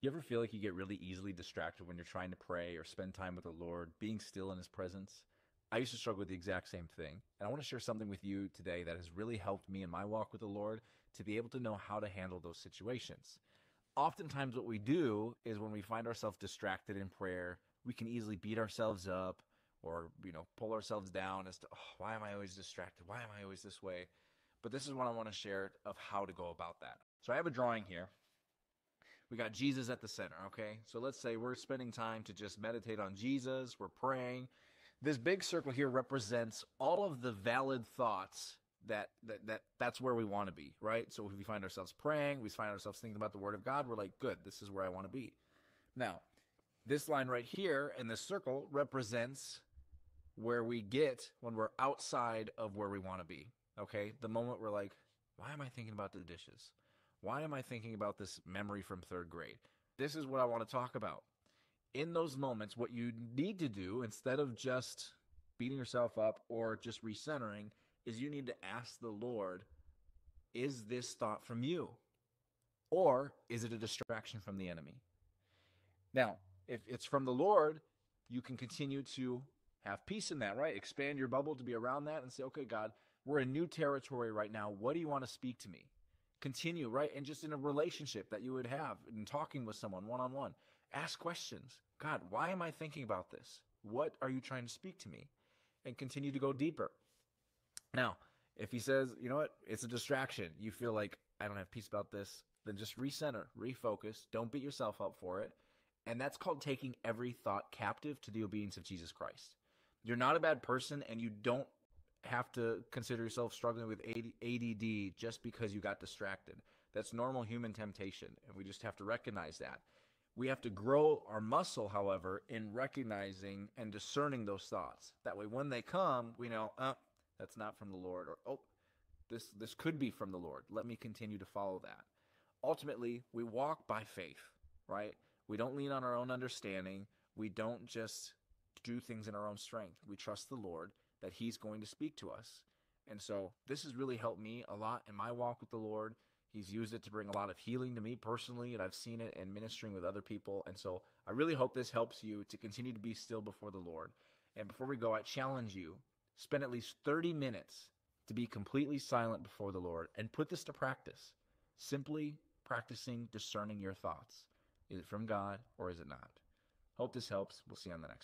You ever feel like you get really easily distracted when you're trying to pray or spend time with the Lord, being still in His presence? I used to struggle with the exact same thing. And I want to share something with you today that has really helped me in my walk with the Lord to be able to know how to handle those situations. Oftentimes, what we do is when we find ourselves distracted in prayer, we can easily beat ourselves up or, pull ourselves down as to, oh, why am I always distracted? Why am I always this way? But this is what I want to share of how to go about that. So I have a drawing here. We got Jesus at the center, okay? So let's say we're spending time to just meditate on Jesus, we're praying. This big circle here represents all of the valid thoughts that's where we want to be, right? So if we find ourselves praying, we find ourselves thinking about the word of God, we're like, good, this is where I want to be. Now, this line right here in this circle represents where we get when we're outside of where we want to be. Okay? The moment we're like, why am I thinking about the dishes? Why am I thinking about this memory from third grade? This is what I want to talk about. In those moments, what you need to do instead of just beating yourself up or just recentering is you need to ask the Lord, is this thought from you? Or is it a distraction from the enemy? Now, if it's from the Lord, you can continue to have peace in that, right? Expand your bubble to be around that and say, okay, God, we're in new territory right now. What do you want to speak to me? Continue, right? And just in a relationship that you would have in talking with someone one on one, ask questions. God, why am I thinking about this? What are you trying to speak to me? And continue to go deeper. Now, if he says, you know what, it's a distraction, you feel like I don't have peace about this, then just recenter, refocus, don't beat yourself up for it. And that's called taking every thought captive to the obedience of Jesus Christ. You're not a bad person, and you don't have to consider yourself struggling with ADD just because you got distracted. That's normal human temptation, and we just have to recognize that. We have to grow our muscle, however, in recognizing and discerning those thoughts. That way, when they come, we know, that's not from the Lord, or this could be from the Lord. Let me continue to follow that. Ultimately, we walk by faith, right? We don't lean on our own understanding. We don't just do things in our own strength. We trust the Lord that He's going to speak to us. And so this has really helped me a lot in my walk with the Lord. He's used it to bring a lot of healing to me personally, and I've seen it in ministering with other people. And so I really hope this helps you to continue to be still before the Lord. And before we go, I challenge you, spend at least 30 minutes to be completely silent before the Lord and put this to practice. Simply practicing discerning your thoughts. Is it from God or is it not? Hope this helps. We'll see you on the next one.